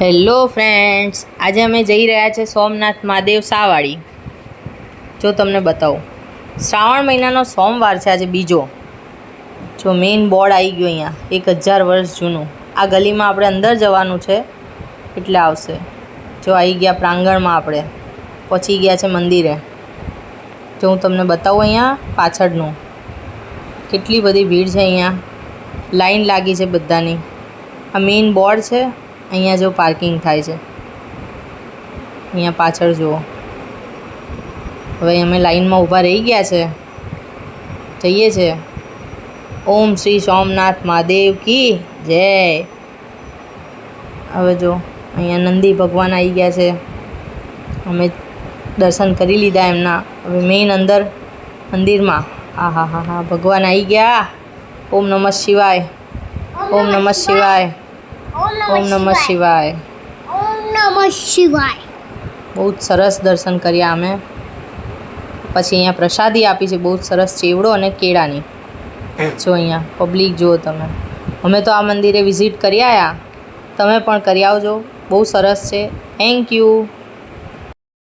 Hello friends, આજે અમે જઈ રહ્યા છે સોમનાથ મહાદેવ શાહવાડી. જો તમને બતાવું, શ્રાવણ મહિનાનો સોમવાર છે આજે બીજો. જો મેઇન બોર્ડ આવી ગયું અહીંયા, 1000 વર્ષ જૂનું. આ ગલીમાં આપણે અંદર જવાનું છે એટલે આવશે. જો આવી ગયા પ્રાંગણમાં, આપણે પહોંચી ગયા છે મંદિરે. જો હું તમને બતાવું અહીંયા પાછળનું, કેટલી બધી ભીડ છે અહીંયા, લાઈન લાગી છે બધાની. આ મેઇન બોર્ડ છે. અહીંયા જો પાર્કિંગ થાય છે, અહીંયા પાછળ જુઓ. હવે અમે લાઈનમાં ઊભા રહી ગયા છે, જઈએ છે. ઓમ શ્રી સોમનાથ મહાદેવ કી જય. હવે જો અહીંયા નંદી ભગવાન આવી ગયા છે, અમે દર્શન કરી લીધા એમના. હવે મેઇન અંદર મંદિરમાં હા ભગવાન આવી ગયા. ઓમ નમઃ શિવાય, ઓમ નમઃ શિવાય, ઓમ નમઃ શિવાય, ઓમ નમઃ શિવાય. બહુ જ સરસ દર્શન કર્યા અમે. પછી અહીંયા પ્રસાદી આપી છે, બહુ જ સરસ ચેવડો અને કેળાની. જો અહીંયા પબ્લિક જુઓ તમે. અમે તો આ મંદિરે વિઝિટ કરી આવ્યા, તમે પણ કરી આવજો, બહુ સરસ છે. Thank you.